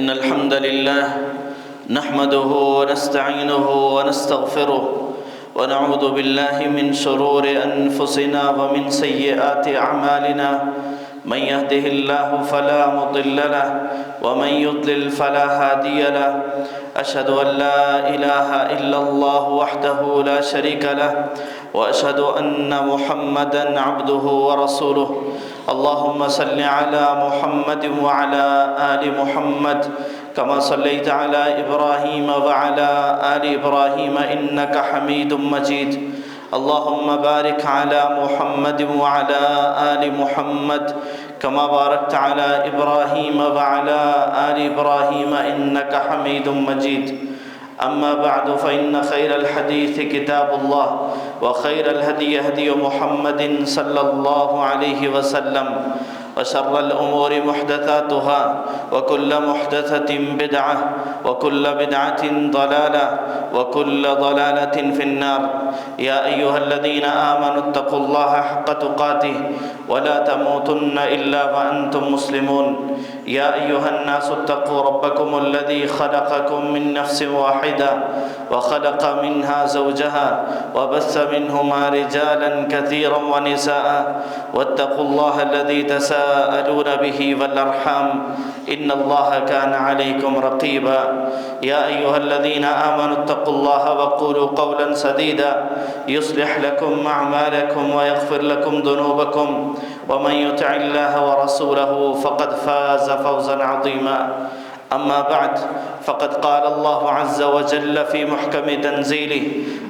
إن الحمد لله نحمده ونستعينه ونستغفره ونعوذ بالله من شرور أنفسنا ومن سيئات أعمالنا. من يهده الله فلا مضل له ومن يضلل فلا هادي له. أشهد أن لا إله إلا الله وحده لا شريك له وأشهد أن محمدًا عبده ورسوله. اللهم صل على محمد وعلى آل محمد كما صليت على إبراهيم وعلى آل إبراهيم إنك حميد مجيد. اللهم بارك على محمد وعلى آل محمد كما باركت على إبراهيم وعلى آل إبراهيم إنك حميد مجيد. أما بعد فإن خير الحديث كتاب الله وخير الهدي هدي محمد صلى الله عليه وسلم وشر الأمور محدثاتها وكل محدثة بدعة وكل بدعة ضلالة وكل ضلالة في النار. يا أيها الذين آمنوا اتقوا الله حق تقاته ولا تموتن إلا وأنتم مسلمون. يا أيها الناس اتقوا ربكم الذي خلقكم من نفس واحدة وخلق منها زوجها وبث منهما رجالا كثيرا ونساء واتقوا الله الذي تساءلون به والأرحام إن الله كان عليكم رقيبا. يا أيها الذين آمنوا اتقوا الله وقولوا قولا سديدا يصلح لكم أعمالكم ويغفر لكم ذنوبكم ومن يطع الله ورسوله فقد فاز فوزا عظيما. أما بعد فقد قال الله عز وجل في محكم تنزيله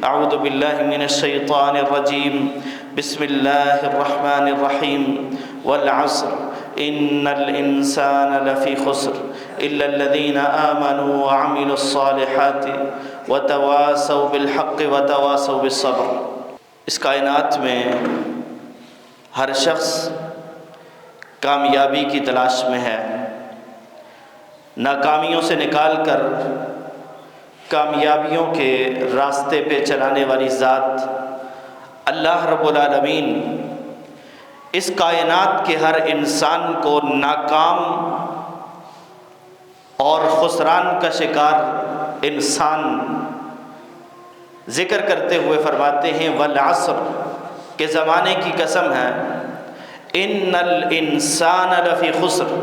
أعوذ بالله من الشيطان الرجيم بسم الله الرحمن الرحيم والعصر إن الإنسان لفي خسر إلا الذين آمنوا وعملوا الصالحات وتواصوا بالحق وتواصوا بالصبر. اس کائنات میں ہر شخص کامیابی کی تلاش میں ہے. ناکامیوں سے نکال کر کامیابیوں کے راستے پہ چلانے والی ذات اللہ رب العالمین اس کائنات کے ہر انسان کو ناکام اور خسران کا شکار انسان ذکر کرتے ہوئے فرماتے ہیں والعصر کہ زمانے کی قسم ہے ان الانسان لفی خسر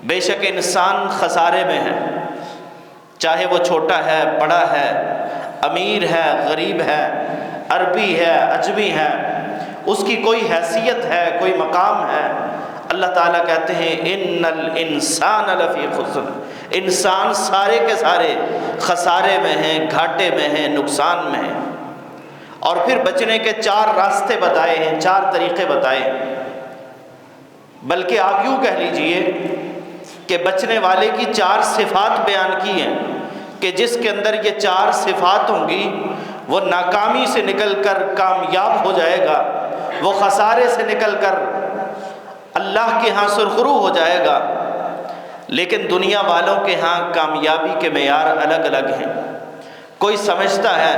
بے شک انسان خسارے میں ہے. چاہے وہ چھوٹا ہے بڑا ہے امیر ہے غریب ہے عربی ہے عجمی ہے اس کی کوئی حیثیت ہے کوئی مقام ہے. اللہ تعالیٰ کہتے ہیں ان الانسان لفی خسر انسان سارے کے سارے خسارے میں ہیں گھاٹے میں ہیں نقصان میں ہیں. اور پھر بچنے کے 4 راستے بتائے ہیں 4 طریقے بتائے. بلکہ آپ یوں کہہ لیجئے کہ بچنے والے کی 4 صفات بیان کی ہیں کہ جس کے اندر یہ 4 صفات ہوں گی وہ ناکامی سے نکل کر کامیاب ہو جائے گا, وہ خسارے سے نکل کر اللہ کے ہاں سرخرو ہو جائے گا. لیکن دنیا والوں کے ہاں کامیابی کے معیار الگ الگ ہیں. کوئی سمجھتا ہے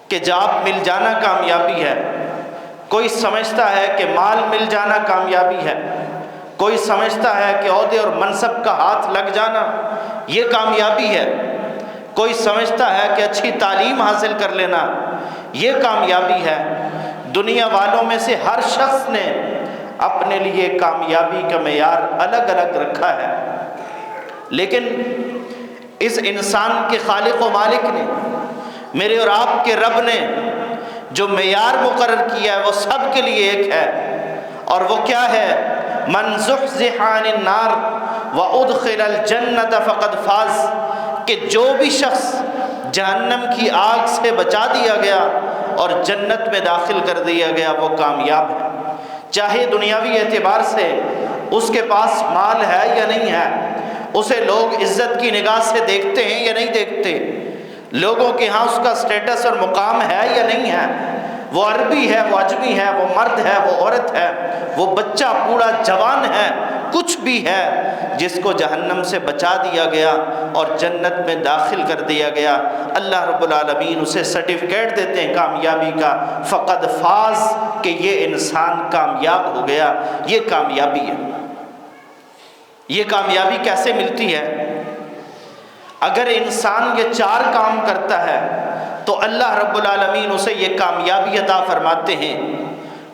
کہ جاب مل جانا کامیابی ہے, کوئی سمجھتا ہے کہ مال مل جانا کامیابی ہے, کوئی سمجھتا ہے کہ عہدے اور منصب کا ہاتھ لگ جانا یہ کامیابی ہے, کوئی سمجھتا ہے کہ اچھی تعلیم حاصل کر لینا یہ کامیابی ہے. دنیا والوں میں سے ہر شخص نے اپنے لیے کامیابی کا معیار الگ الگ رکھا ہے. لیکن اس انسان کے خالق و مالک نے میرے اور آپ کے رب نے جو معیار مقرر کیا ہے وہ سب کے لیے ایک ہے. اور وہ کیا ہے؟ من زحزح عن النار وادخل الجنۃ فقد فاز کہ جو بھی شخص جہنم کی آگ سے بچا دیا گیا اور جنت میں داخل کر دیا گیا وہ کامیاب ہے. چاہے دنیاوی اعتبار سے اس کے پاس مال ہے یا نہیں ہے, اسے لوگ عزت کی نگاہ سے دیکھتے ہیں یا نہیں دیکھتے, لوگوں کے ہاں اس کا سٹیٹس اور مقام ہے یا نہیں ہے, وہ عربی ہے وہ عجمی ہے وہ مرد ہے وہ عورت ہے وہ بچہ بوڑھا جوان ہے کچھ بھی ہے, جس کو جہنم سے بچا دیا گیا اور جنت میں داخل کر دیا گیا اللہ رب العالمین اسے سرٹیفکیٹ دیتے ہیں کامیابی کا فقد فاز کہ یہ انسان کامیاب ہو گیا. یہ کامیابی ہے. یہ کامیابی کیسے ملتی ہے؟ اگر انسان یہ 4 کام کرتا ہے تو اللہ رب العالمین اسے یہ کامیابی عطا فرماتے ہیں۔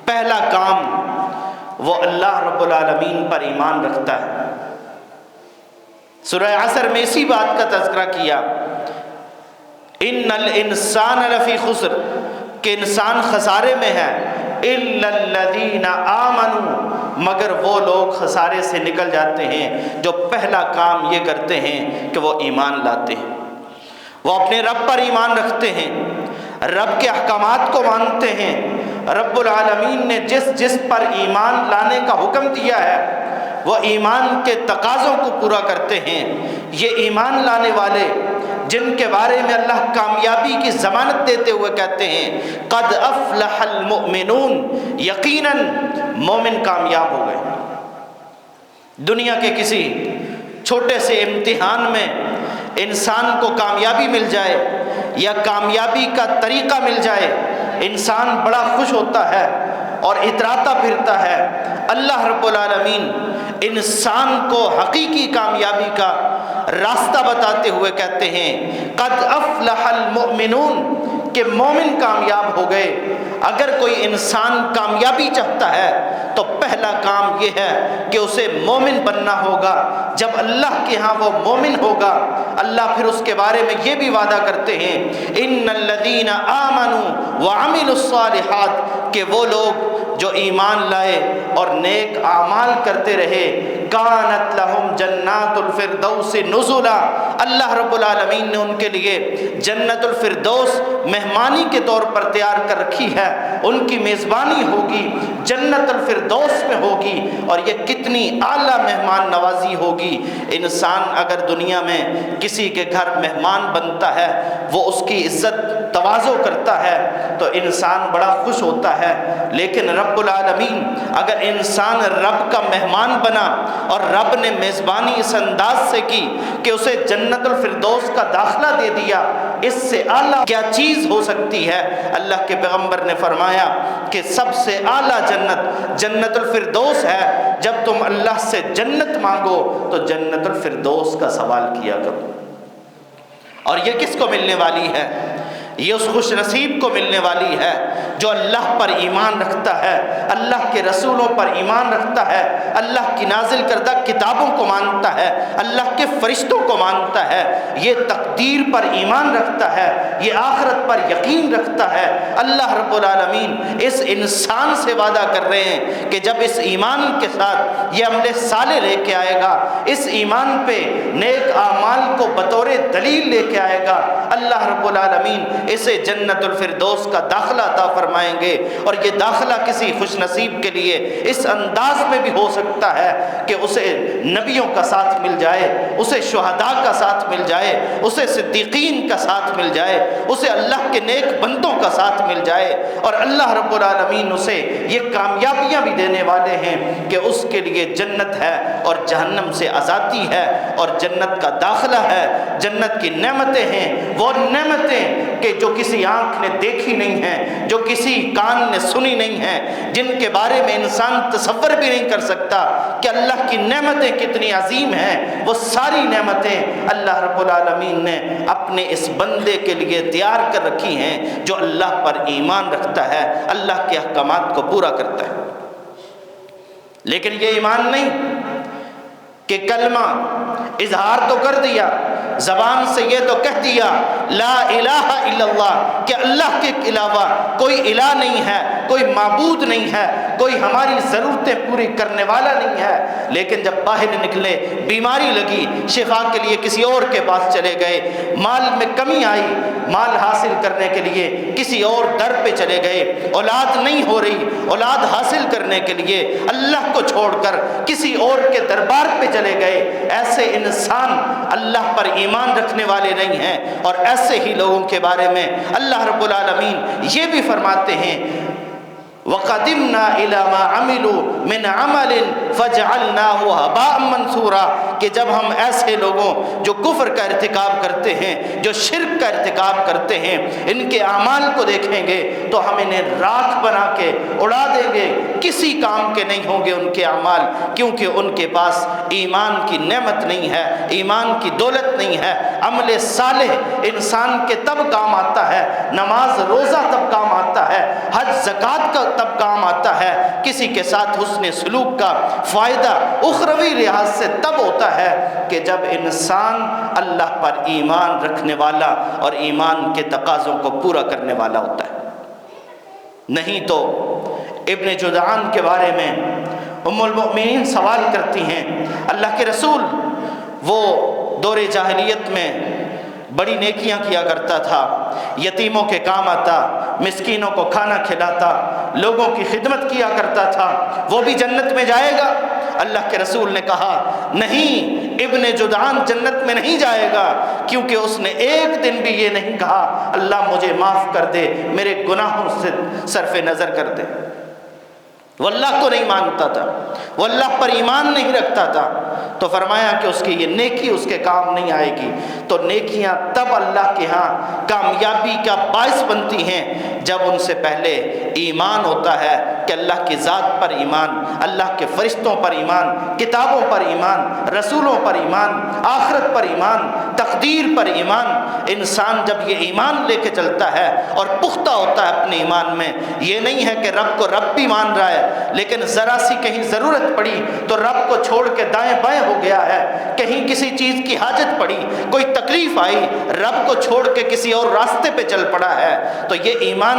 پہلا کام، وہ اللہ رب العالمین پر ایمان رکھتا ہے۔ سورہ عصر میں اسی بات کا تذکرہ کیا، ان الانسان لفی خسر، کہ انسان خسارے میں ہے، الا الذین آمنوا، مگر وہ لوگ خسارے سے نکل جاتے ہیں جو پہلا کام یہ کرتے ہیں کہ وہ ایمان لاتے ہیں، وہ اپنے رب پر ایمان رکھتے ہیں، رب کے احکامات کو مانتے ہیں، رب العالمین نے جس پر ایمان لانے کا حکم دیا ہے وہ ایمان کے تقاضوں کو پورا کرتے ہیں۔ یہ ایمان لانے والے جن کے بارے میں اللہ کامیابی کی ضمانت دیتے ہوئے کہتے ہیں قد افلح المؤمنون، یقیناً مومن کامیاب ہو گئے۔ دنیا کے کسی چھوٹے سے امتحان میں انسان کو کامیابی مل جائے یا کامیابی کا طریقہ مل جائے، انسان بڑا خوش ہوتا ہے اور اتراتا پھرتا ہے۔ اللہ رب العالمین انسان کو حقیقی کامیابی کا راستہ بتاتے ہوئے کہتے ہیں قد افلح المؤمنون، کہ مومن کامیاب ہو گئے۔ اگر کوئی انسان کامیابی چاہتا ہے تو پہلا کام یہ ہے کہ اسے مومن بننا ہوگا۔ جب اللہ کے ہاں وہ مومن ہوگا، اللہ پھر اس کے بارے میں یہ بھی وعدہ کرتے ہیں ان الذین آمنوا وعملوا الصالحات، کہ وہ لوگ جو ایمان لائے اور نیک اعمال کرتے رہے، کانت لہم جنات الفردوس نزلا، اللہ رب العالمین نے ان کے لیے جنت الفردوس مہمانی کے طور پر تیار کر رکھی ہے، ان کی میزبانی ہوگی، جنت الفردوس میں ہوگی، اور یہ کتنی اعلیٰ مہمان نوازی ہوگی۔ انسان اگر دنیا میں کسی کے گھر مہمان بنتا ہے، وہ اس کی عزت تواضع کرتا ہے تو انسان بڑا خوش ہوتا ہے، لیکن رب العالمین اگر انسان رب کا مہمان بنا اور رب نے میزبانی اس انداز سے کی کہ اسے جنت الفردوس کا داخلہ دے دیا، اس سے اعلیٰ کیا چیز ہو سکتی ہے؟ اللہ کے پیغمبر نے فرمایا کہ سب سے اعلیٰ جنت جنت الفردوس ہے۔ جب تم اللہ سے جنت مانگو تو جنت الفردوس کا سوال کیا کرو۔ اور یہ کس کو ملنے والی ہے؟ یہ اس خوش نصیب کو ملنے والی ہے جو اللہ پر ایمان رکھتا ہے، اللہ کے رسولوں پر ایمان رکھتا ہے، اللہ کی نازل کردہ کتابوں کو مانتا ہے، اللہ کے فرشتوں کو مانتا ہے، یہ تقدیر پر ایمان رکھتا ہے، یہ آخرت پر یقین رکھتا ہے۔ اللہ رب العالمین اس انسان سے وعدہ کر رہے ہیں کہ جب اس ایمان کے ساتھ یہ عمل صالح لے کے آئے گا، اس ایمان پہ نیک اعمال کو بطور دلیل لے کے آئے گا، اللہ رب العالمین اسے جنت الفردوس کا داخلہ عطا فرمائیں گے۔ اور یہ داخلہ کسی خوش نصیب کے لیے اس انداز میں بھی ہو سکتا ہے کہ اسے نبیوں کا ساتھ مل جائے، اسے شہداء کا ساتھ مل جائے، اسے صدیقین کا ساتھ مل جائے، اسے اللہ کے نیک بندوں کا ساتھ مل جائے، اور اللہ رب العالمین اسے یہ کامیابیاں بھی دینے والے ہیں کہ اس کے لیے جنت ہے اور جہنم سے آزادی ہے اور جنت کا داخلہ ہے، جنت کی نعمتیں ہیں، وہ نعمتیں کہ جو کسی آنکھ نے دیکھی نہیں ہیں، جو کسی کان نے سنی نہیں ہیں، جن کے بارے میں انسان تصور بھی نہیں کر سکتا کہ اللہ کی نعمتیں کتنی عظیم ہیں، وہ ساری نعمتیں اللہ رب العالمین نے اپنے اس بندے کے لیے تیار کر رکھی ہیں جو اللہ پر ایمان رکھتا ہے، اللہ کے احکامات کو پورا کرتا ہے۔ لیکن یہ ایمان نہیں کہ کلمہ اظہار تو کر دیا، زبان سے یہ تو کہہ دیا لا الہ الا اللہ، کہ اللہ کے علاوہ کوئی الہ نہیں ہے، کوئی معبود نہیں ہے، کوئی ہماری ضرورتیں پوری کرنے والا نہیں ہے، لیکن جب باہر نکلے، بیماری لگی، شفا کے لیے کسی اور کے پاس چلے گئے، مال میں کمی آئی، مال حاصل کرنے کے لیے کسی اور در پہ چلے گئے، اولاد نہیں ہو رہی، اولاد حاصل کرنے کے لیے اللہ کو چھوڑ کر کسی اور کے دربار پہ چلے گئے، ایسے انسان اللہ پر ایمان رکھنے والے نہیں ہیں۔ اور ایسے ہی لوگوں کے بارے میں اللہ رب العالمین یہ بھی فرماتے ہیں وَقَدِمْنَا إِلَى مَا عَمِلُوا مِنْ عَمَلٍ فجعلناہ ہباء منثورا، کہ جب ہم ایسے لوگوں جو کفر کا ارتکاب کرتے ہیں، جو شرک کا ارتکاب کرتے ہیں، ان کے اعمال کو دیکھیں گے تو ہم انہیں راکھ بنا کے اڑا دیں گے، کسی کام کے نہیں ہوں گے ان کے اعمال، کیونکہ ان کے پاس ایمان کی نعمت نہیں ہے، ایمان کی دولت نہیں ہے۔ عمل صالح انسان کے تب کام آتا ہے، نماز روزہ تب کام آتا ہے، حج زکوٰۃ کا تب کام آتا ہے، کسی کے ساتھ حسن سلوک کا فائدہ اخروی لحاظ سے تب ہوتا ہے کہ جب انسان اللہ پر ایمان رکھنے والا اور ایمان کے تقاضوں کو پورا کرنے والا ہوتا ہے۔ نہیں تو ابن جدعان کے بارے میں ام المؤمنین سوال کرتی ہیں، اللہ کے رسول وہ دور جاہلیت میں بڑی نیکیاں کیا کرتا تھا، یتیموں کے کام آتا، مسکینوں کو کھانا کھلاتا، لوگوں کی خدمت کیا کرتا تھا، وہ بھی جنت میں جائے گا؟ اللہ کے رسول نے کہا نہیں، ابن جدعان جنت میں نہیں جائے گا، کیونکہ اس نے ایک دن بھی یہ نہیں کہا اللہ مجھے معاف کر دے، میرے گناہوں سے صرف نظر کر دے۔ وہ اللہ کو نہیں مانتا تھا، وہ اللہ پر ایمان نہیں رکھتا تھا، تو فرمایا کہ اس کی یہ نیکی اس کے کام نہیں آئے گی۔ تو نیکیاں تب اللہ کے ہاں کامیابی کا باعث بنتی ہیں جب ان سے پہلے ایمان ہوتا ہے کہ اللہ کی ذات پر ایمان، اللہ کے فرشتوں پر ایمان، کتابوں پر ایمان، رسولوں پر ایمان، آخرت پر ایمان، تقدیر پر ایمان۔ انسان جب یہ ایمان لے کے چلتا ہے اور پختہ ہوتا ہے اپنے ایمان میں، یہ نہیں ہے کہ رب کو رب بھی مان رہا ہے لیکن ذرا سی کہیں ضرورت پڑی تو رب کو چھوڑ کے دائیں بائیں ہو گیا ہے، کہیں کسی چیز کی حاجت پڑی، کوئی تکلیف آئی، رب کو چھوڑ کے کسی اور راستے پہ چل پڑا ہے، تو یہ ایمان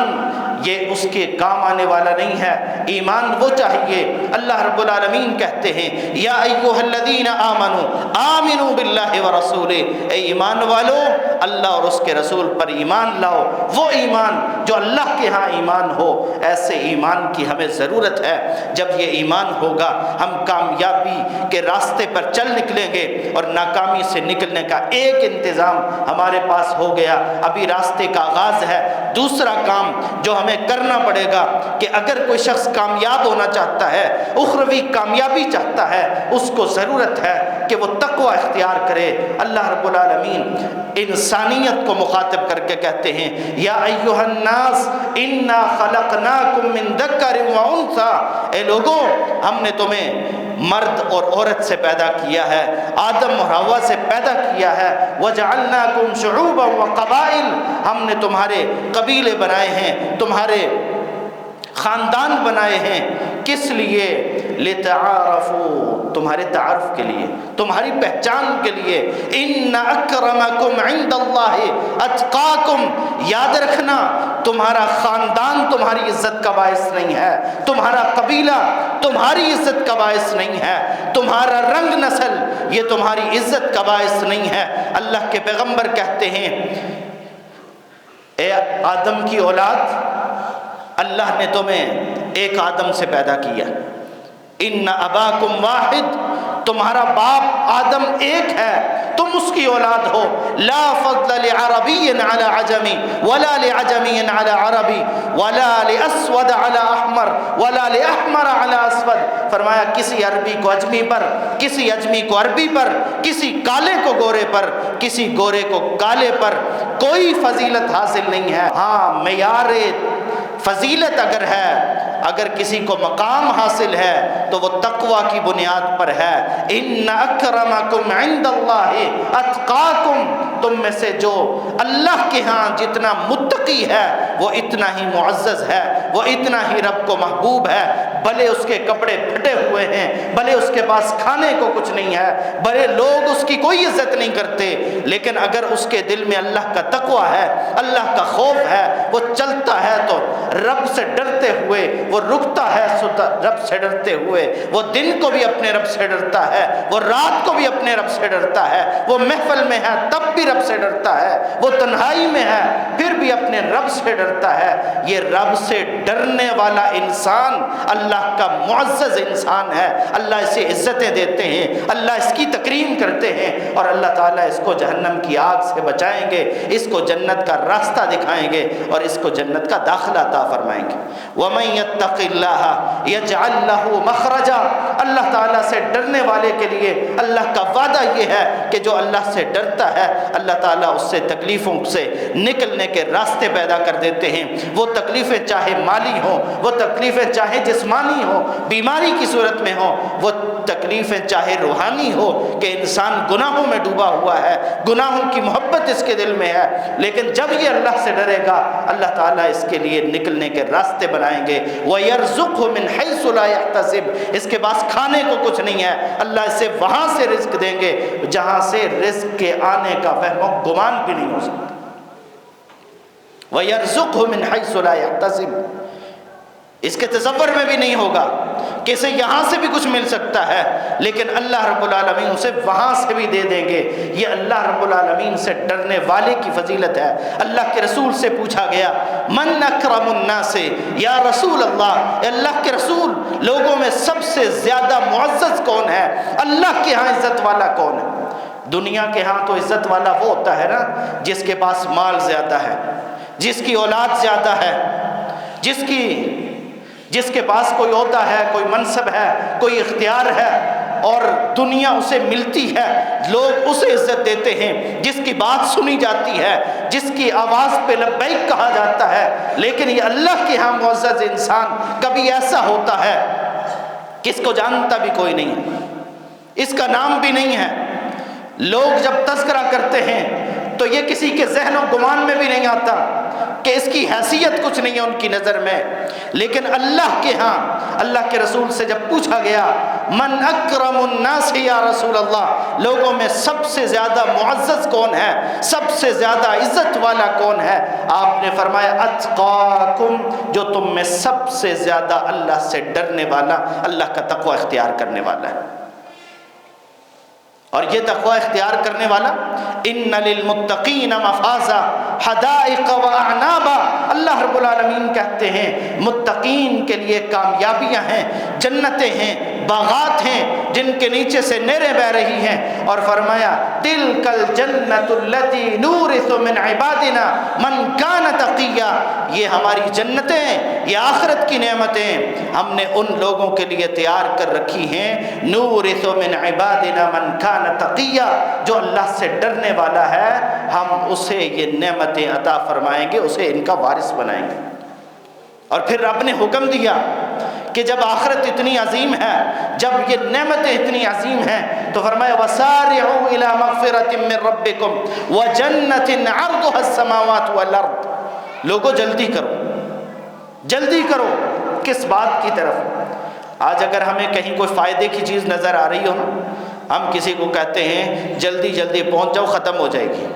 یہ اس کے کام آنے والا نہیں ہے۔ ایمان وہ چاہیے، اللہ رب العالمین کہتے ہیں یا ایھا الذین آمنوا آمنوا باللہ ورسولہ، اے ایمان والو اللہ اور اس کے رسول پر ایمان لاؤ، وہ ایمان جو اللہ کے ہاں ایمان ہو۔ ایسے ایمان کی ہمیں ضرورت ہے، جب یہ ایمان ہوگا ہم کامیابی کے راستے پر چل نکلیں گے اور ناکامی سے نکلنے کا ایک انتظام ہمارے پاس ہو گیا، ابھی راستے کا آغاز ہے۔ دوسرا کام جو ہمیں کرنا پڑے گا کہ اگر کوئی شخص کامیاب ہونا چاہتا ہے، اخروی کامیابی چاہتا ہے، اس کو ضرورت ہے کہ وہ تقوی اختیار کرے۔ اللہ رب العالمین انسانیت کو مخاطب کر کے کہتے ہیں یا ایھا الناس انا خلقناکم من ذکر و انثی، اے لوگوں ہم نے تمہیں مرد اور عورت سے پیدا کیا ہے، آدم اور حوا سے پیدا کیا ہے، وجعلناکم شعوبا وقبائل، ہم نے تمہارے قبیلے بنائے ہیں، تمہارے خاندان بنائے ہیں، کس لیے؟ لتعارفوا، تمہارے تعارف کے لیے، تمہاری پہچان کے لیے۔ ان اکرمکم عند اللہ اتقاکم، یاد رکھنا تمہارا خاندان تمہاری عزت کا باعث نہیں ہے، تمہارا قبیلہ تمہاری عزت کا باعث نہیں ہے، تمہارا رنگ نسل یہ تمہاری عزت کا باعث نہیں ہے۔ اللہ کے پیغمبر کہتے ہیں اے آدم کی اولاد، اللہ نے تمہیں ایک آدم سے پیدا کیا، ان اباکم واحد، تمہارا باپ آدم ایک ہے، تم اس کی اولاد ہو۔ لا فضل لعربی علی عجمی ولا لعجمی علی عربی ولا لاسود علی احمر ولا لاحمر علی اسود، فرمایا کسی عربی کو اجمی پر، کسی اجمی کو عربی پر، کسی کالے کو گورے پر، کسی گورے کو کالے پر کوئی فضیلت حاصل نہیں ہے۔ ہاں معیار فضیلت اگر ہے، اگر کسی کو مقام حاصل ہے تو وہ تقوی کی بنیاد پر ہے۔ ان اکرمکم عند اللہ اتقاکم، تم میں سے جو اللہ کے ہاں جتنا متقی ہے وہ اتنا ہی معزز ہے، وہ اتنا ہی رب کو محبوب ہے، بھلے اس کے کپڑے پھٹے ہوئے ہیں، بھلے اس کے پاس کھانے کو کچھ نہیں ہے، بھلے لوگ اس کی کوئی عزت نہیں کرتے، لیکن اگر اس کے دل میں اللہ کا تقوی ہے، اللہ کا خوف ہے، وہ چلتا ہے تو رب سے ڈرتے ہوئے، وہ رکتا ہے رب سے ڈرتے ہوئے، وہ دن کو بھی اپنے رب سے ڈرتا ہے، وہ رات کو بھی اپنے رب سے ڈرتا ہے، وہ محفل میں ہے تب بھی رب سے ڈرتا ہے، وہ تنہائی میں ہے پھر بھی اپنے رب سے ڈرتا ہے۔ یہ رب سے ڈرنے والا انسان اللہ اللہ کا معزز انسان ہے، اللہ اسے عزتیں دیتے ہیں، اللہ اس کی تکریم کرتے ہیں، اور اللہ تعالیٰ اس کو جہنم کی آگ سے بچائیں گے، اس کو جنت کا راستہ دکھائیں گے اور اس کو جنت کا داخلہ عطا فرمائیں گے۔ وَمَن يَتَّقِ اللَّهَ يَجْعَل لَّهُ مَخْرَجًا، اللہ تعالیٰ سے ڈرنے والے کے لیے اللہ کا وعدہ یہ ہے کہ جو اللہ سے ڈرتا ہے اللہ تعالیٰ اس سے تکلیفوں سے نکلنے کے راستے پیدا کر دیتے ہیں۔ وہ تکلیفیں چاہے مالی ہوں، وہ تکلیفیں چاہے جسمانی ہوں، بیماری کی صورت میں ہوں، وہ تکلیفیں چاہے روحانی ہو کہ انسان گناہوں میں ڈوبا ہوا ہے، گناہوں کی محبت اس کے دل میں ہے، لیکن جب یہ اللہ سے ڈرے گا اللہ تعالیٰ اس کے لیے نکلنے کے راستے بنائیں گے۔ وَيَرْزُقْهُ مِنْ حَيْثُ لَا يَحْتَسِبُ، اس کے پاس کھانے کو کچھ نہیں ہے، اللہ اسے وہاں سے رزق دیں گے جہاں سے رزق کے آنے کا وہم و گمان بھی نہیں ہو سکتا۔ وَيَرْزُقْهُ مِنْ حَيْثُ لَا يَحْتَسِبُ، اس کے تصور میں بھی نہیں ہوگا کہ اسے یہاں سے بھی کچھ مل سکتا ہے، لیکن اللہ رب العالمین اسے وہاں سے بھی دے دیں گے۔ یہ اللہ رب العالمین سے ڈرنے والے کی فضیلت ہے۔ اللہ کے رسول سے پوچھا گیا من اکرم الناس، یا رسول اللہ، اللہ کے رسول لوگوں میں سب سے زیادہ معزز کون ہے؟ اللہ کے ہاں عزت والا کون ہے؟ دنیا کے ہاں تو عزت والا وہ ہوتا ہے نا جس کے پاس مال زیادہ ہے، جس کی اولاد زیادہ ہے، جس کے پاس کوئی عہدہ ہے، کوئی منصب ہے، کوئی اختیار ہے اور دنیا اسے ملتی ہے، لوگ اسے عزت دیتے ہیں، جس کی بات سنی جاتی ہے، جس کی آواز پہ لبیک کہا جاتا ہے۔ لیکن یہ اللہ کے ہاں معزز انسان کبھی ایسا ہوتا ہے کہ اس کو جانتا بھی کوئی نہیں ہے، اس کا نام بھی نہیں ہے، لوگ جب تذکرہ کرتے ہیں تو یہ کسی کے ذہن و گمان میں بھی نہیں آتا کہ اس کی حیثیت کچھ نہیں ہے ان کی نظر میں، لیکن اللہ کے ہاں اللہ کے رسول سے جب پوچھا گیا من اکرم الناس یا رسول اللہ، لوگوں میں سب سے زیادہ معزز کون ہے، سب سے زیادہ عزت والا کون ہے، آپ نے فرمایا اتقاکم، جو تم میں سب سے زیادہ اللہ سے ڈرنے والا، اللہ کا تقوی اختیار کرنے والا ہے۔ اور یہ تقوی اختیار کرنے والا ان للمتقین مفازا حدائق واعنابا، اللہ رب العالمین کہتے ہیں متقین کے لیے کامیابیاں ہیں، جنتیں ہیں، باغات ہیں جن کے نیچے سے نہریں بہ رہی ہیں، اور فرمایا تلک الجنۃ التی نورث من عبادنا من کان تقیا، یہ ہماری جنتیں، یہ آخرت کی نعمتیں ہم نے ان لوگوں کے لیے تیار کر رکھی ہیں، نورث من عبادنا من کان تقیا، جو اللہ سے ڈرنے والا ہے ہم اسے یہ نعمتیں عطا فرمائیں گے، اسے ان کا وارث بنائیں گے۔ اور پھر رب نے حکم دیا کہ جب آخرت اتنی عظیم ہے، جب یہ نعمتیں اتنی عظیم ہیں، تو فرمایا وَسَارِعُوا إِلَى مَغْفِرَةٍ مِّن رَبِّكُمْ وَجَنَّةٍ عَرْضُهَا السَّمَاوَاتُ وَالْأَرْضُ، لوگوں جلدی کرو، جلدی کرو، کس بات کی طرف؟ آج اگر ہمیں کہیں کوئی فائدے کی چیز نظر آ رہی ہو نا، ہم کسی کو کہتے ہیں جلدی جلدی پہنچ جاؤ، ختم ہو جائے گی،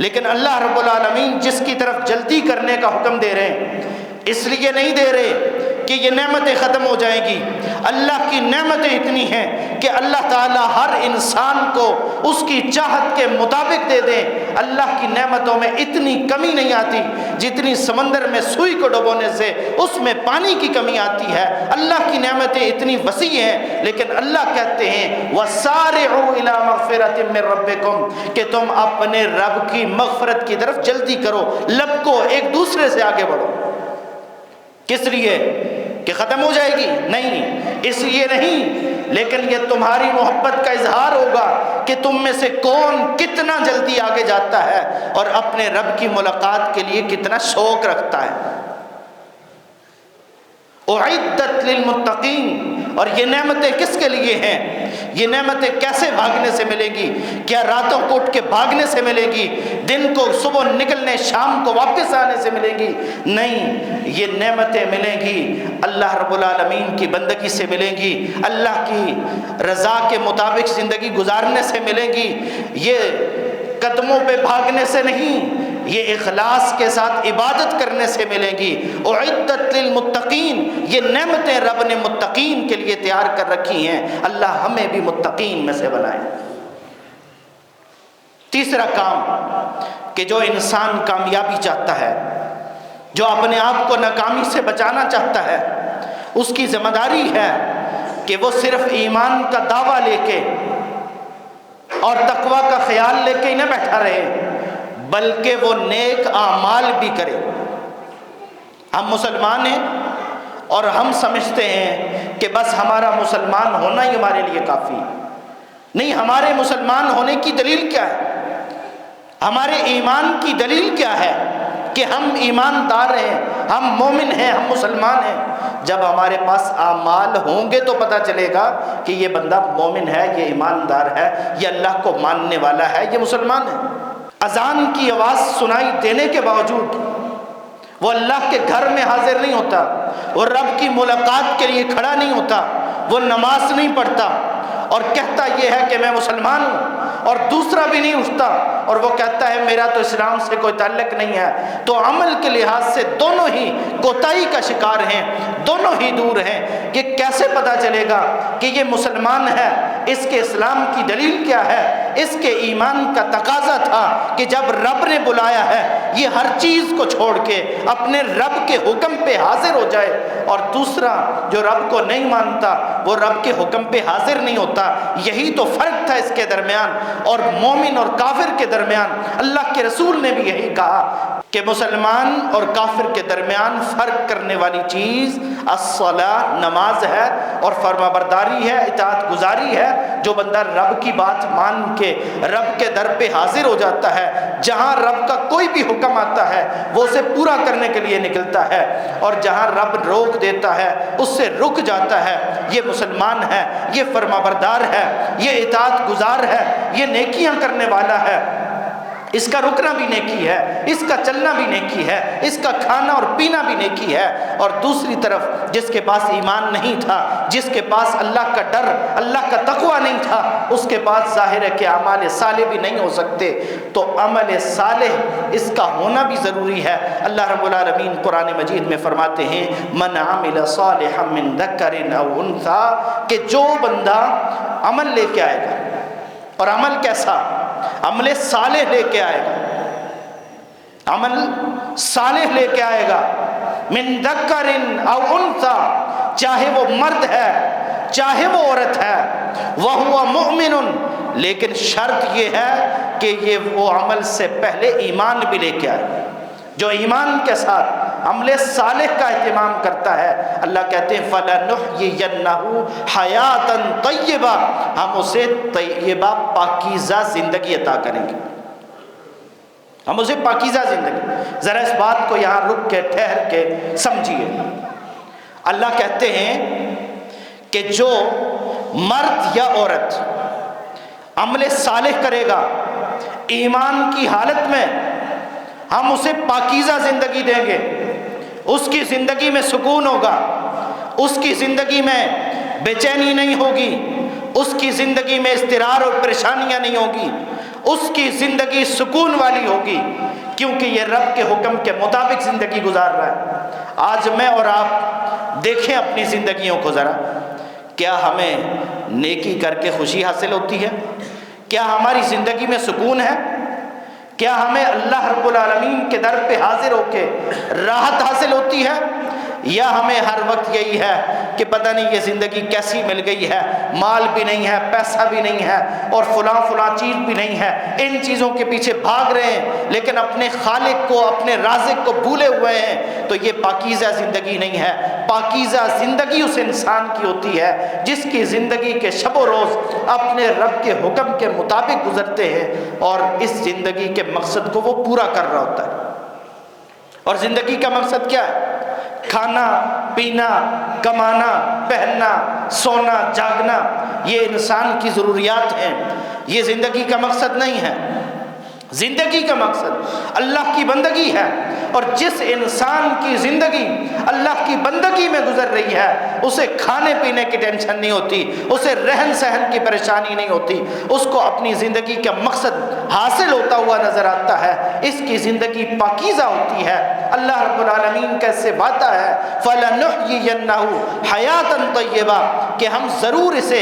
لیکن اللہ رب العالمین جس کی طرف جلدی کرنے کا حکم دے رہے ہیں اس لیے نہیں دے رہے کہ یہ نعمتیں ختم ہو جائیں گی، اللہ کی نعمتیں اتنی ہیں کہ اللہ تعالیٰ ہر انسان کو اس کی چاہت کے مطابق دے دیں۔ اللہ کی نعمتوں میں اتنی کمی نہیں آتی جتنی سمندر میں سوئی کو ڈبونے سے اس میں پانی کی کمی آتی ہے۔ اللہ کی نعمتیں اتنی وسیع ہیں، لیکن اللہ کہتے ہیں وَسَارِعُوا إِلَى مَغْفِرَةٍ مِّن رَبِّكُمْ، کہ تم اپنے رب کی مغفرت کی طرف جلدی کرو، لپکو، ایک دوسرے سے آگے بڑھو۔ کس لیے؟ کہ ختم ہو جائے گی؟ نہیں، اس لیے نہیں، لیکن یہ تمہاری محبت کا اظہار ہوگا کہ تم میں سے کون کتنا جلدی آگے جاتا ہے اور اپنے رب کی ملاقات کے لیے کتنا شوق رکھتا ہے۔ اعدت للمتقین، اور یہ نعمتیں کس کے لیے ہیں؟ یہ نعمتیں کیسے بھاگنے سے ملے گی؟ کیا راتوں کو اٹھ کے بھاگنے سے ملے گی؟ دن کو صبح نکلنے شام کو واپس آنے سے ملے گی؟ نہیں، یہ نعمتیں ملیں گی اللہ رب العالمین کی بندگی سے ملیں گی، اللہ کی رضا کے مطابق زندگی گزارنے سے ملیں گی، یہ قدموں پہ بھاگنے سے نہیں، یہ اخلاص کے ساتھ عبادت کرنے سے ملیں گی۔ اعدت للمتقین، یہ نعمتیں رب نے متقین کے لیے تیار کر رکھی ہیں، اللہ ہمیں بھی متقین میں سے بنائے۔ تیسرا کام کہ جو انسان کامیابی چاہتا ہے، جو اپنے آپ کو ناکامی سے بچانا چاہتا ہے، اس کی ذمہ داری ہے کہ وہ صرف ایمان کا دعویٰ لے کے اور تقوی کا خیال لے کے ہی نہ بیٹھا رہے، بلکہ وہ نیک اعمال بھی کرے۔ ہم مسلمان ہیں اور ہم سمجھتے ہیں کہ بس ہمارا مسلمان ہونا ہی ہمارے لیے کافی نہیں۔ ہمارے مسلمان ہونے کی دلیل کیا ہے؟ ہمارے ایمان کی دلیل کیا ہے کہ ہم ایماندار ہیں، ہم مومن ہیں، ہم مسلمان ہیں؟ جب ہمارے پاس اعمال ہوں گے تو پتہ چلے گا کہ یہ بندہ مومن ہے، یہ ایماندار ہے، یہ اللہ کو ماننے والا ہے، یہ مسلمان ہے۔ اذان کی آواز سنائی دینے کے باوجود وہ اللہ کے گھر میں حاضر نہیں ہوتا، وہ رب کی ملاقات کے لیے کھڑا نہیں ہوتا، وہ نماز نہیں پڑھتا اور کہتا یہ ہے کہ میں مسلمان ہوں، اور دوسرا بھی نہیں اٹھتا اور وہ کہتا ہے میرا تو اسلام سے کوئی تعلق نہیں ہے، تو عمل کے لحاظ سے دونوں ہی کوتاہی کا شکار ہیں، دونوں ہی دور ہیں۔ کہ کیسے پتہ چلے گا کہ یہ مسلمان ہے؟ اس کے اسلام کی دلیل کیا ہے؟ اس کے ایمان کا تقاضا تھا کہ جب رب نے بلایا ہے یہ ہر چیز کو چھوڑ کے اپنے رب کے حکم پہ حاضر ہو جائے، اور دوسرا جو رب کو نہیں مانتا وہ رب کے حکم پہ حاضر نہیں ہوتا۔ یہی تو فرق تھا اس کے درمیان اور مومن اور کافر کے درمیان۔ اللہ کے رسول نے بھی یہی کہا کہ مسلمان اور کافر کے درمیان فرق کرنے والی چیز الصلاۃ، نماز ہے، اور فرما برداری ہے، اطاعت گزاری ہے۔ جو بندہ رب کی بات مان کے رب کے در پہ حاضر ہو جاتا ہے، جہاں رب کا کوئی بھی حکم آتا ہے وہ اسے پورا کرنے کے لیے نکلتا ہے، اور جہاں رب روک دیتا ہے اس سے رک جاتا ہے، یہ مسلمان ہے، یہ فرما بردار ہے، یہ اطاعت گزار ہے، یہ نیکیاں کرنے والا ہے۔ اس کا رکنا بھی نیکی ہے، اس کا چلنا بھی نیکی ہے، اس کا کھانا اور پینا بھی نیکی ہے۔ اور دوسری طرف جس کے پاس ایمان نہیں تھا، جس کے پاس اللہ کا ڈر، اللہ کا تقوی نہیں تھا، اس کے پاس ظاہر ہے کہ اعمال صالح بھی نہیں ہو سکتے۔ تو عمل صالح اس کا ہونا بھی ضروری ہے۔ اللہ رب العالمین قرآن مجید میں فرماتے ہیں من عمل صالحا من ذکر او انثی، کہ جو بندہ عمل لے کے آئے گا، اور عمل کیسا؟ عمل صالح لے کے آئے گا، عمل صالح لے کے آئے گا، من ذکر او انثی، چاہے وہ مرد ہے چاہے وہ عورت ہے، وہو مؤمن، لیکن شرط یہ ہے کہ یہ وہ عمل سے پہلے ایمان بھی لے کے آئے۔ جو ایمان کے ساتھ عمل صالح کا اہتمام کرتا ہے، اللہ کہتے ہیں فَلَنُحْيِيَنَّهُ حَيَاةً طَيِّبَةً، ہم اسے طیبہ پاکیزہ زندگی عطا کریں گے، ہم اسے پاکیزہ زندگی۔ ذرا اس بات کو یہاں رک کے ٹھہر کے سمجھیے۔ اللہ کہتے ہیں کہ جو مرد یا عورت عمل صالح کرے گا ایمان کی حالت میں، ہم اسے پاکیزہ زندگی دیں گے، اس کی زندگی میں سکون ہوگا، اس کی زندگی میں بے چینی نہیں ہوگی، اس کی زندگی میں اضطرار اور پریشانیاں نہیں ہوگی، اس کی زندگی سکون والی ہوگی، کیونکہ یہ رب کے حکم کے مطابق زندگی گزار رہا ہے۔ آج میں اور آپ دیکھیں اپنی زندگیوں کو ذرا، کیا ہمیں نیکی کر کے خوشی حاصل ہوتی ہے؟ کیا ہماری زندگی میں سکون ہے؟ کیا ہمیں اللہ رب العالمین کے در پہ حاضر ہو کے راحت حاصل ہوتی ہے؟ یا ہمیں ہر وقت یہی ہے کہ پتہ نہیں یہ زندگی کیسی مل گئی ہے، مال بھی نہیں ہے، پیسہ بھی نہیں ہے، اور فلاں چیز بھی نہیں ہے، ان چیزوں کے پیچھے بھاگ رہے ہیں لیکن اپنے خالق کو، اپنے رازق کو بھولے ہوئے ہیں؟ تو یہ پاکیزہ زندگی نہیں ہے۔ پاکیزہ زندگی اس انسان کی ہوتی ہے جس کی زندگی کے شب و روز اپنے رب کے حکم کے مطابق گزرتے ہیں، اور اس زندگی کے مقصد کو وہ پورا کر رہا ہوتا ہے۔ اور زندگی کا مقصد کیا ہے؟ کھانا، پینا، کمانا، پہننا، سونا، جاگنا، یہ انسان کی ضروریات ہیں، یہ زندگی کا مقصد نہیں ہے۔ زندگی کا مقصد اللہ کی بندگی ہے، اور جس انسان کی زندگی اللہ کی بندگی میں گزر رہی ہے اسے کھانے پینے کی ٹینشن نہیں ہوتی، اسے رہن سہن کی پریشانی نہیں ہوتی، اس کو اپنی زندگی کا مقصد حاصل ہوتا ہوا نظر آتا ہے، اس کی زندگی پاکیزہ ہوتی ہے۔ اللہ رب العالمین کا اس سے وعدہ ہے فَلَنُحْيِيَنَّهُ حَيَاةً طَيِّبَةً، کہ ہم ضرور اسے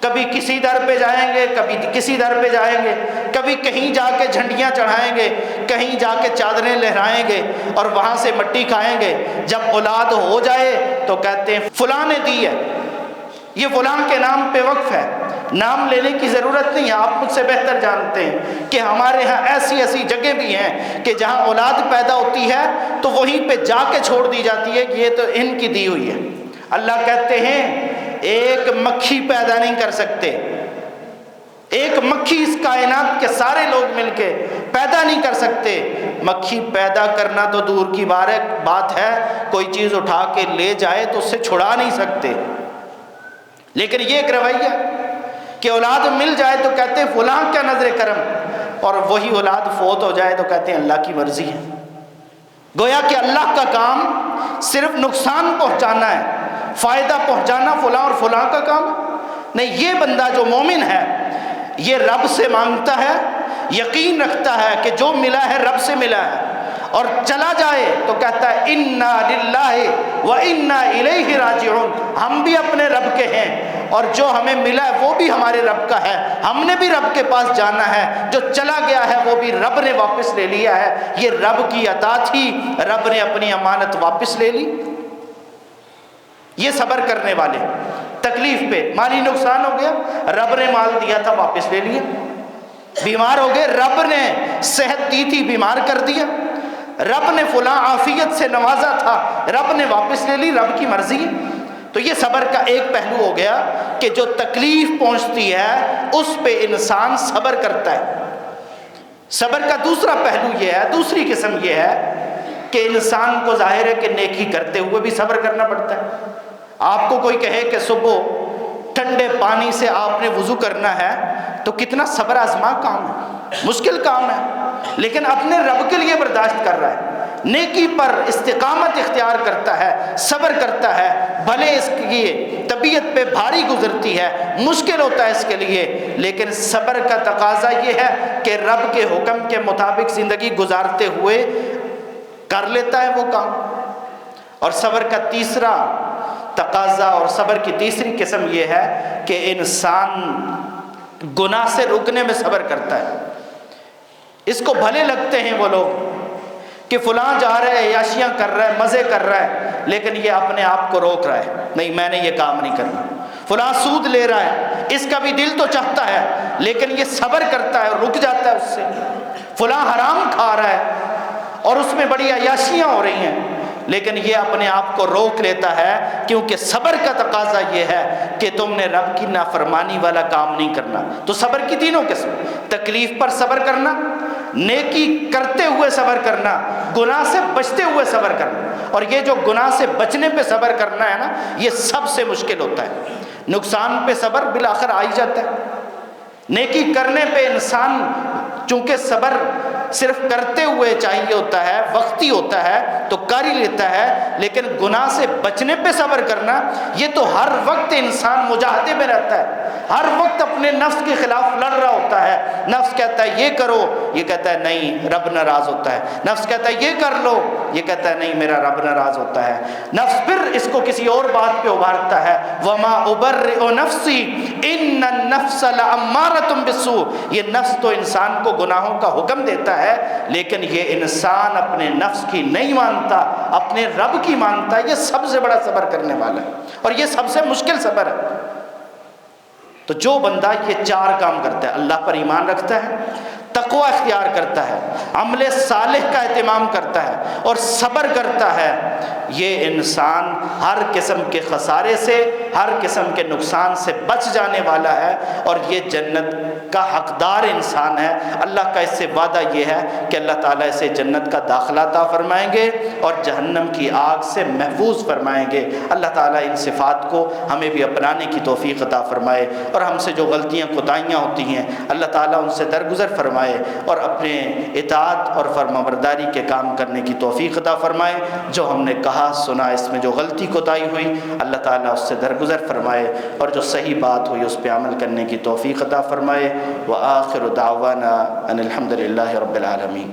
کبھی کسی در پہ جائیں گے، کبھی کسی در پہ جائیں گے، کبھی کہیں جا کے جھنڈیاں چڑھائیں گے، کہیں جا کے چادریں لہرائیں گے اور وہاں سے مٹی کھائیں گے۔ جب اولاد ہو جائے تو کہتے ہیں فلاں نے دی ہے، یہ فلاں کے نام پہ وقف ہے۔ نام لینے کی ضرورت نہیں ہے، آپ مجھ سے بہتر جانتے ہیں کہ ہمارے ہاں ایسی ایسی جگہ بھی ہیں کہ جہاں اولاد پیدا ہوتی ہے تو وہیں پہ جا کے چھوڑ دی جاتی ہے کہ یہ تو ان کی دی ہوئی ہے۔ اللہ کہتے ہیں ایک مکھی پیدا نہیں کر سکتے، ایک مکھی اس کائنات کے سارے لوگ مل کے پیدا نہیں کر سکتے۔ مکھی پیدا کرنا تو دور کی بات ہے، کوئی چیز اٹھا کے لے جائے تو اس سے چھڑا نہیں سکتے۔ لیکن یہ ایک رویہ کہ اولاد مل جائے تو کہتے ہیں فلاں کا نظر کرم، اور وہی اولاد فوت ہو جائے تو کہتے ہیں اللہ کی مرضی ہے۔ گویا کہ اللہ کا کام صرف نقصان پہنچانا ہے، فائدہ پہنچانا فلاں اور فلاں کا کام نہیں۔ یہ بندہ جو مومن ہے یہ رب سے مانگتا ہے، یقین رکھتا ہے کہ جو ملا ہے رب سے ملا ہے، اور چلا جائے تو کہتا ہے انا للہ و انا الیہ راجعون، ہم بھی اپنے رب کے ہیں اور جو ہمیں ملا ہے وہ بھی ہمارے رب کا ہے، ہم نے بھی رب کے پاس جانا ہے، جو چلا گیا ہے وہ بھی رب نے واپس لے لیا ہے۔ یہ رب کی عطا تھی، رب نے اپنی امانت واپس لے لی۔ یہ صبر کرنے والے، تکلیف پہ مالی نقصان ہو گیا، رب نے مال دیا تھا واپس لے لیا، بیمار ہو گئے رب نے صحت دی تھی بیمار کر دیا، رب نے فلاں عافیت سے نوازا تھا رب نے واپس لے لی، رب کی مرضی ہے۔ تو یہ صبر کا ایک پہلو ہو گیا کہ جو تکلیف پہنچتی ہے اس پہ انسان صبر کرتا ہے۔ صبر کا دوسرا پہلو یہ ہے، دوسری قسم یہ ہے کہ انسان کو ظاہر ہے کہ نیکی کرتے ہوئے بھی صبر کرنا پڑتا ہے۔ آپ کو کوئی کہے کہ صبح ٹھنڈے پانی سے آپ نے وضو کرنا ہے تو کتنا صبر آزما کام ہے، مشکل کام ہے، لیکن اپنے رب کے لیے برداشت کر رہا ہے، نیکی پر استقامت اختیار کرتا ہے، صبر کرتا ہے، بھلے اس کی طبیعت پہ بھاری گزرتی ہے، مشکل ہوتا ہے اس کے لیے، لیکن صبر کا تقاضا یہ ہے کہ رب کے حکم کے مطابق زندگی گزارتے ہوئے کر لیتا ہے وہ کام۔ اور صبر کا تیسرا تقاضا اور صبر کی تیسری قسم یہ ہے کہ انسان گناہ سے رکنے میں صبر کرتا ہے۔ اس کو بھلے لگتے ہیں وہ لوگ کہ فلاں جا رہا ہے، عیاشیاں کر رہا ہے، مزے کر رہا ہے، لیکن یہ اپنے آپ کو روک رہا ہے، نہیں میں نے یہ کام نہیں کرنا۔ فلاں سود لے رہا ہے، اس کا بھی دل تو چاہتا ہے لیکن یہ صبر کرتا ہے اور رک جاتا ہے اس سے۔ فلاں حرام کھا رہا ہے اور اس میں بڑی عیاشیاں ہو رہی ہیں، لیکن یہ اپنے آپ کو روک لیتا ہے، کیونکہ صبر کا تقاضا یہ ہے کہ تم نے رب کی نافرمانی والا کام نہیں کرنا۔ تو صبر کی تینوں قسم، تکلیف پر صبر کرنا، نیکی کرتے ہوئے صبر کرنا، گناہ سے بچتے ہوئے صبر کرنا۔ اور یہ جو گناہ سے بچنے پہ صبر کرنا ہے نا، یہ سب سے مشکل ہوتا ہے۔ نقصان پہ صبر بالآخر آ ہی جاتا ہے، نیکی کرنے پہ انسان چونکہ صبر صرف کرتے ہوئے چاہیے ہوتا ہے، وقتی ہوتا ہے تو کر ہی لیتا ہے، لیکن گناہ سے بچنے پہ صبر کرنا یہ تو ہر وقت انسان مجاہدے میں رہتا ہے، ہر وقت اپنے نفس کے خلاف لڑ رہا ہوتا ہے۔ نفس کہتا ہے یہ کرو، یہ کہتا ہے نہیں رب ناراض ہوتا ہے، نفس کہتا ہے یہ کر لو، یہ کہتا ہے نہیں میرا رب ناراض ہوتا ہے۔ نفس پھر اس کو کسی اور بات پہ ابھارتا ہے، وما ابرئ نفسی ان النفس لامارۃ بالسوء، یہ نفس تو انسان کو گناہوں کا حکم دیتا ہے، لیکن یہ انسان اپنے نفس کی نہیں مانتا، اپنے رب کی مانتا ہے۔ یہ سب سے بڑا صبر کرنے والا ہے اور یہ سب سے مشکل صبر ہے۔ تو جو بندہ یہ چار کام کرتا ہے، اللہ پر ایمان رکھتا ہے، تقوی اختیار کرتا ہے، عمل صالح کا اہتمام کرتا ہے اور صبر کرتا ہے، یہ انسان ہر قسم کے خسارے سے، ہر قسم کے نقصان سے بچ جانے والا ہے اور یہ جنت کا حقدار انسان ہے۔ اللہ کا اس سے وعدہ یہ ہے کہ اللہ تعالیٰ اسے جنت کا داخلہ عطا فرمائیں گے اور جہنم کی آگ سے محفوظ فرمائیں گے۔ اللہ تعالیٰ ان صفات کو ہمیں بھی اپنانے کی توفیق عطا فرمائے اور ہم سے جو غلطیاں کوتاہیاں ہوتی ہیں اللہ تعالیٰ ان سے درگزر فرمائے اور اپنے اطاعت اور فرمانبرداری کے کام کرنے کی توفیق عطا فرمائے۔ جو ہم نے کہا سنا اس میں جو غلطی کوتاہی ہوئی اللہ تعالیٰ اس سے درگزر فرمائے اور جو صحیح بات ہوئی اس پہ عمل کرنے کی توفیق عطا فرمائے۔ وآخر دعوانا ان الحمد للہ رب العالمین۔